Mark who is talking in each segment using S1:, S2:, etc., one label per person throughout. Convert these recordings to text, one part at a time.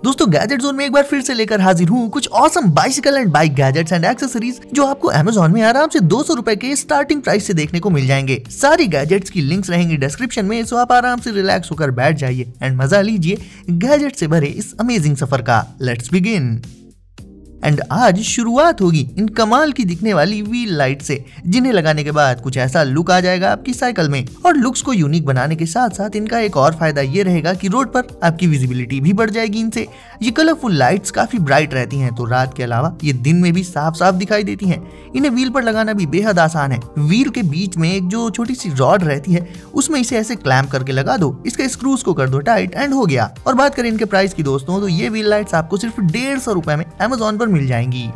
S1: दोस्तों gadget zone में एक बार फिर से लेकर हाजिर हूँ कुछ awesome bicycle and bike gadgets and accessories जो आपको अमेज़न में आराम से 200 रुपए के स्टार्टिंग प्राइस से देखने को मिल जाएंगे। सारी गैजेट्स की लिंक्स रहेंगी डिस्क्रिप्शन में, सो आप आराम से रिलैक्स होकर बैठ जाइए एंड मजा लीजिए गैजेट से भरे इस अमेजिंग सफर का। Let's begin. एंड आज शुरुआत होगी इन कमाल की दिखने वाली व्हील लाइट से, जिन्हें लगाने के बाद कुछ ऐसा लुक आ जाएगा आपकी साइकिल में। और लुक्स को यूनिक बनाने के साथ साथ इनका एक और फायदा ये रहेगा कि रोड पर आपकी विजिबिलिटी भी बढ़ जाएगी इनसे। ये कलरफुल लाइट्स काफी ब्राइट रहती हैं, तो रात के अलावा ये दिन में भी साफ साफ दिखाई देती हैं। इन्हें व्हील पर लगाना भी बेहद आसान है। व्हील के बीच में एक जो छोटी सी रॉड रहती है उसमें इसे ऐसे क्लैम्प करके लगा दो, इसके स्क्रूज को कर दो टाइट एंड हो गया। और बात करें इनके प्राइस की दोस्तों, तो ये व्हील लाइट्स आपको सिर्फ 150 रुपए में अमेज़न पर मिल जाएंगी।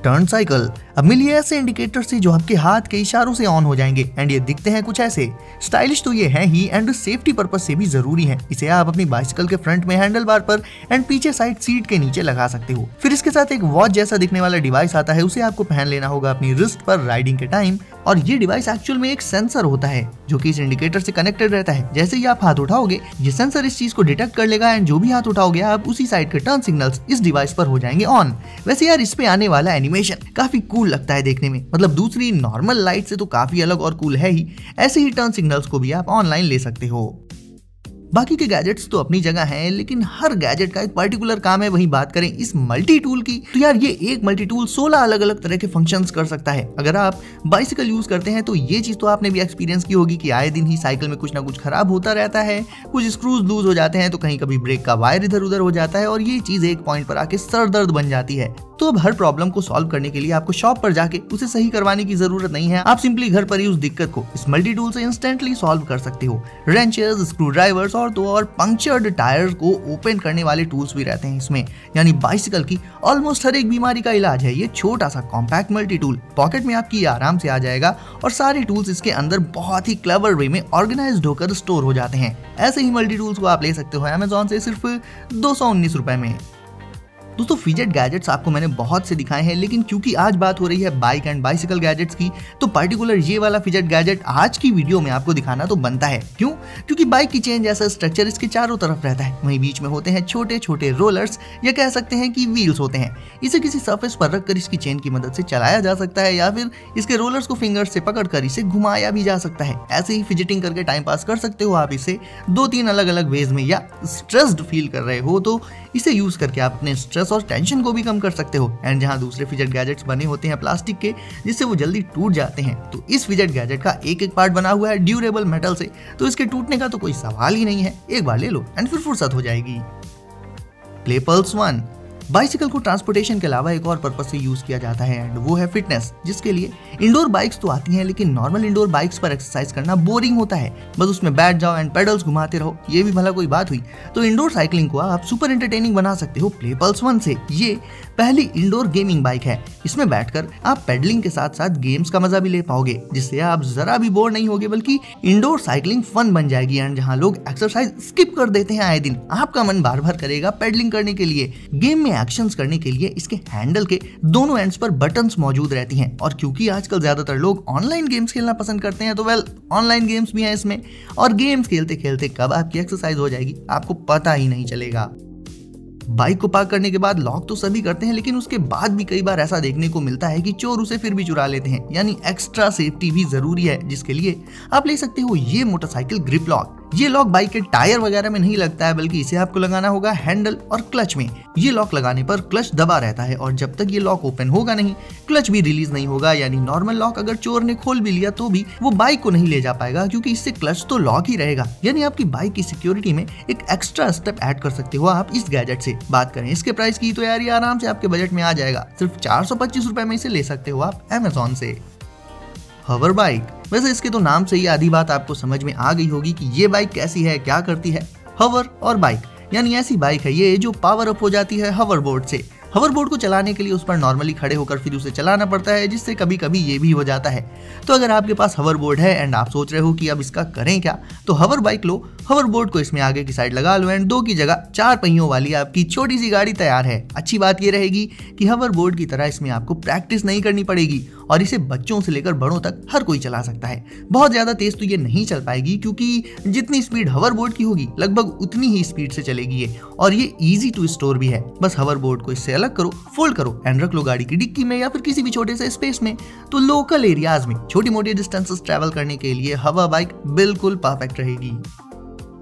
S1: Turn cycle. अब मिलिए ऐसे इंडिकेटर से जो आपके हाथ के इशारों से ऑन हो जाएंगे एंड ये दिखते हैं कुछ ऐसे। स्टाइलिश तो ये है ही एंड सेफ्टी पर्पस से भी जरूरी है। इसे आप अपनी बाइसिकल के फ्रंट में हैंडल बार पर एंड पीछे साइड सीट के नीचे लगा सकते हो। फिर इसके साथ एक वॉच जैसा दिखने वाला डिवाइस आता है, उसे आपको पहन लेना होगा अपनी रिस्ट पर राइडिंग के टाइम। और ये डिवाइस एक्चुअल में एक सेंसर होता है जो कि इस इंडिकेटर से कनेक्टेड रहता है। जैसे ही आप हाथ उठाओगे ये सेंसर इस चीज को डिटेक्ट कर लेगा एंड जो भी हाथ उठाओगे आप उसी साइड के टर्न सिग्नल्स इस डिवाइस पर हो जाएंगे ऑन। वैसे यार इस पे आने वाला एनिमेशन काफी कूल लगता है देखने में, मतलब दूसरी नॉर्मल लाइट से तो काफी अलग और कूल है ही। ऐसे ही टर्न सिग्नल्स को भी आप ऑनलाइन ले सकते हो। बाकी के गैजेट्स तो अपनी जगह हैं, लेकिन हर गैजेट का एक पर्टिकुलर काम है। वहीं बात करें इस मल्टी टूल की, तो यार ये एक मल्टी टूल 16 अलग अलग तरह के फंक्शंस कर सकता है। अगर आप बाइसिकल यूज करते हैं तो ये चीज तो आपने भी एक्सपीरियंस की होगी कि आए दिन ही साइकिल में कुछ ना कुछ खराब होता रहता है, कुछ स्क्रूज लूज हो जाते हैं, तो कहीं कभी ब्रेक का वायर इधर उधर हो जाता है और ये चीज एक पॉइंट पर आके सर दर्द बन जाती है। तो अब हर प्रॉब्लम को सॉल्व करने के लिए आपको शॉप पर जाके उसे सही करवाने की जरूरत नहीं है। आप सिंपली घर पर ही उस दिक्कत को इस मल्टी टूल से इंस्टेंटली सॉल्व कर सकते हो। रेंचेस, स्क्रू ड्राइवर्स और तो और पंक्चर्ड टायर को ओपन करने वाले टूल्स भी रहते हैं इसमें। यानी बाइसिकल की ऑलमोस्ट हर एक बीमारी का इलाज है ये छोटा सा कॉम्पैक्ट मल्टी टूल। पॉकेट में आपकी आराम से आ जाएगा और सारे टूल्स इसके अंदर बहुत ही क्लेवर वे में ऑर्गेनाइज्ड होकर स्टोर हो जाते हैं। ऐसे ही मल्टी टूल्स को आप ले सकते हो अमेज़न से सिर्फ 219 रुपए में। दोस्तों फिजेट गैजेट्स आपको मैंने बहुत से दिखाए हैं, लेकिन क्योंकि आज बात हो रही है बाइक एंड बाइसिकल गैजेट्स की, तो पर्टिकुलर ये वाला फिजेट गैजेट आज की वीडियो में आपको दिखाना तो बनता है। क्यों? क्योंकि बाइक की चेन जैसा स्ट्रक्चर इसके चारों तरफ रहता है, वहीं बीच में होते हैं छोटे छोटे रोलर्स या कह सकते हैं कि व्हील्स होते हैं। इसे किसी सरफेस पर रखकर इसकी चेन की मदद से चलाया जा सकता है या फिर इसके रोलर्स को फिंगर्स से पकड़कर इसे घुमाया भी जा सकता है। ऐसे ही फिजेटिंग करके टाइम पास कर सकते हो आप इसे 2-3 अलग अलग वेज में। या स्ट्रेस्ड फील कर रहे हो तो इसे यूज करके आप अपने स्ट्रेस और टेंशन को भी कम कर सकते हो। एंड जहां दूसरे फिजेट गैजेट्स बने होते हैं प्लास्टिक के जिससे वो जल्दी टूट जाते हैं, तो इस फिजेट गैजेट का एक एक पार्ट बना हुआ है ड्यूरेबल मेटल से, तो इसके टूटने का तो कोई सवाल ही नहीं है। एक बार ले लो एंड फिर फुर्सत हो जाएगी। प्ले पल्स 1 बाइसिकल को ट्रांसपोर्टेशन के अलावा एक और पर्पस से यूज किया जाता है एंड वो है फिटनेस, जिसके लिए इंडोर बाइक्स तो आती हैं, लेकिन नॉर्मल इंडोर बाइक्स पर एक्सरसाइज करना बोरिंग होता है। बस उसमें बैठ जाओ एंड पेडल्स घुमाते रहो, ये भी भला कोई बात हुई? तो इंडोर साइकिलिंग को आप सुपर एंटरटेनिंग बना सकते हो प्ले पल्स 1 से। ये पहली इंडोर गेमिंग बाइक है। इसमें बैठकर आप पेडलिंग के साथ साथ गेम्स का मजा भी ले पाओगे, जिससे आप जरा भी बोर नहीं होगे, बल्कि इंडोर साइकिलिंग फन बन जाएगी। एंड जहां लोग एक्सरसाइज स्किप कर देते हैं आए दिन, आपका मन बार बार करेगा पेडलिंग करने के लिए। गेम में एक्शंस करने के लिए इसके हैंडल के दोनों एंड्स पर बटन्स मौजूद रहती हैं। और क्योंकि आजकल ज्यादातर लोग ऑनलाइन गेम्स खेलना पसंद करते हैं, तो ऑनलाइन गेम्स भी हैं इसमें। और गेम्स खेलते खेलते कब आपकी एक्सरसाइज हो जाएगी आपको पता ही नहीं चलेगा। बाइक को पार्क करने के बाद लॉक तो सभी करते हैं, लेकिन उसके बाद भी कई बार ऐसा देखने को मिलता है कि चोर उसे फिर भी चुरा लेते हैं। यानी एक्स्ट्रा सेफ्टी भी जरूरी है, जिसके लिए आप ले सकते हो ये मोटरसाइकिल ग्रिप लॉक। ये लॉक बाइक के टायर वगैरह में नहीं लगता है, बल्कि इसे आपको लगाना होगा हैंडल और क्लच में। ये लॉक लगाने पर क्लच दबा रहता है और जब तक ये लॉक ओपन होगा नहीं, क्लच भी रिलीज नहीं होगा। यानी नॉर्मल लॉक अगर चोर ने खोल भी लिया तो भी वो बाइक को नहीं ले जा पाएगा, क्योंकि इससे क्लच तो लॉक ही रहेगा। यानी आपकी बाइक की सिक्योरिटी में एक एक्स्ट्रा स्टेप ऐड कर सकते हो आप इस गैजेट से। बात करें इसके प्राइस की, तो यार ये आराम से आपके बजट में आ जाएगा। सिर्फ 425 रुपए में इसे ले सकते हो आप अमेज़न से। हवर बाइक। वैसे इसके तो नाम से ही आधी बात आपको समझ में आ गई होगी कि ये बाइक कैसी है, क्या करती है। हवर और बाइक यानी ऐसी बाइक है ये जो पावर अप हो जाती है हवर बोर्ड से। हवर बोर्ड को चलाने के लिए उस पर नॉर्मली खड़े होकर फिर उसे चलाना पड़ता है, जिससे कभी कभी ये भी हो जाता है। तो अगर आपके पास हवर बोर्ड है एंड आप सोच रहे हो कि अब इसका करें क्या, तो हवर बाइक लो। हवर बोर्ड को इसमें आगे की साइड लगा लो एंड 2 की जगह 4 पहियों वाली आपकी छोटी सी गाड़ी तैयार है। अच्छी बात ये रहेगी कि हवर बोर्ड की तरह इसमें आपको प्रैक्टिस नहीं करनी पड़ेगी और इसे बच्चों से लेकर बड़ों तक हर कोई चला सकता है। बहुत ज्यादा तेज तो ये नहीं चल पाएगी क्योंकि जितनी स्पीड हवरबोर्ड की होगी लगभग उतनी ही स्पीड से चलेगी ये, और ये इजी टू स्टोर भी है। बस हवरबोर्ड को इससे अलग करो, फोल्ड करो एंड रख लो गाड़ी की डिक्की में या फिर किसी भी छोटे से स्पेस में। तो लोकल एरियाज में छोटी मोटी डिस्टेंसेस ट्रैवल करने के लिए हवा बाइक बिल्कुल परफेक्ट रहेगी।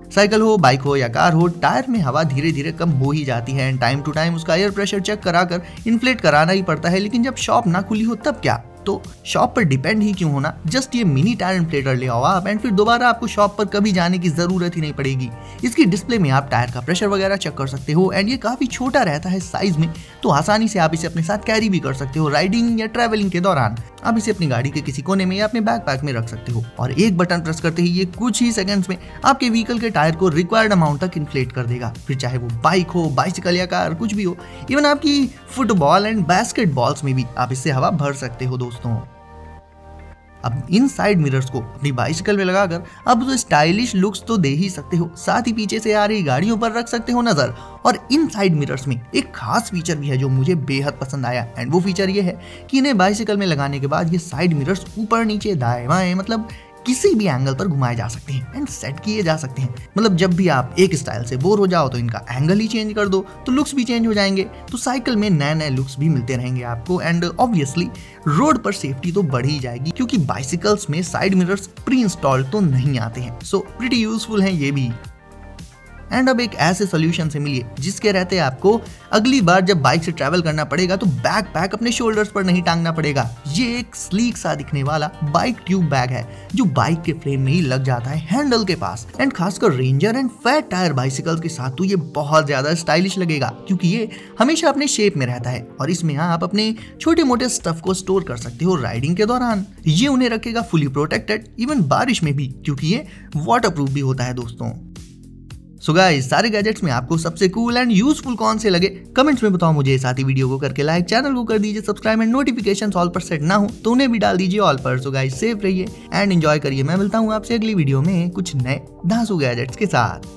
S1: साइकिल हो, बाइक हो या कार हो, टायर में हवा धीरे धीरे कम हो ही जाती है एंड टाइम टू टाइम उसका एयर प्रेशर चेक कराकर इन्फ्लेट कराना ही पड़ता है। लेकिन जब शॉप ना खुली हो तब क्या? तो शॉप पर डिपेंड ही क्यों होना, जस्ट ये मिनी टायर इन्फ्लेटर ले आओ आप एंड फिर दोबारा आपको शॉप पर कभी जाने की जरूरत ही नहीं पड़ेगी। इसकी डिस्प्ले में आप टायर का प्रेशर वगैरह चेक कर सकते हो एंड ये काफी छोटा रहता है साइज में, तो आसानी से आप इसे अपने साथ कैरी भी कर सकते हो राइडिंग या ट्रैवलिंग के दौरान। आप इसे अपनी गाड़ी के किसी कोने में या अपने बैकपैक में रख सकते हो और एक बटन प्रेस करते ही ये कुछ ही सेकंड्स में आपके व्हीकल के टायर को रिक्वायर्ड अमाउंट तक इन्फ्लेट कर देगा। फिर चाहे वो बाइक हो, बाइसिकल या कार, कुछ भी हो, इवन आपकी फुटबॉल एंड बास्केटबॉल्स में भी आप इससे हवा भर सकते हो दोस्तों। अब इन साइड मिरर्स को अपनी बाइसिकल में लगाकर अब तो स्टाइलिश लुक्स तो दे ही सकते हो, साथ ही पीछे से आ रही गाड़ियों पर रख सकते हो नजर। और इन साइड मिरर्स में एक खास फीचर भी है जो मुझे बेहद पसंद आया एंड वो फीचर ये है कि इन्हें बाइसिकल में लगाने के बाद ये साइड मिरर्स ऊपर नीचे दाएं बाएं मतलब किसी भी एंगल पर घुमाए जा सकते हैं एंड सेट किए जा सकते हैं। मतलब जब भी आप एक स्टाइल से बोर हो जाओ तो इनका एंगल ही चेंज कर दो तो लुक्स भी चेंज हो जाएंगे। तो साइकिल में नए नए लुक्स भी मिलते रहेंगे आपको एंड ऑब्वियसली रोड पर सेफ्टी तो बढ़ ही जाएगी क्योंकि बाइसिकल्स में साइड मिरर्स प्री इंस्टॉल्ड तो नहीं आते हैं। सो प्रीटी यूजफुल हैं ये भी। एंड अब एक ऐसे सोल्यूशन से मिलिए जिसके रहते आपको अगली बार जब बाइक से ट्रैवल करना पड़ेगा तो बैक पैक अपने शोल्डर्स पर नहीं टांगना पड़ेगा। ये एक स्लीक सा दिखने वाला बाइक ट्यूब बैग है जो बाइक के फ्रेम में ही लग जाता है हैंडल के पास एंड खासकर ranger and fat tyre bicycles के साथ तो ये बहुत ज्यादा स्टाइलिश लगेगा क्योंकि ये हमेशा अपने शेप में रहता है और इसमें आप अपने छोटे मोटे स्टफ को स्टोर कर सकते हो राइडिंग के दौरान। ये उन्हें रखेगा फुली प्रोटेक्टेड इवन बारिश में भी क्योंकि ये वाटर प्रूफ भी होता है दोस्तों। सो गाइस, सारे गैजेट्स में आपको सबसे कूल एंड यूजफुल कौन से लगे कमेंट्स में बताओ मुझे। साथ ही वीडियो को करके लाइक, चैनल को कर दीजिए सब्सक्राइब एंड नोटिफिकेशंस ऑल पर सेट ना हो तो उन्हें भी डाल दीजिए ऑल पर। सो गाइस, सेफ रहिए एंड एंजॉय करिए। मैं मिलता हूँ आपसे अगली वीडियो में कुछ नए धांसू गैजेट्स के साथ।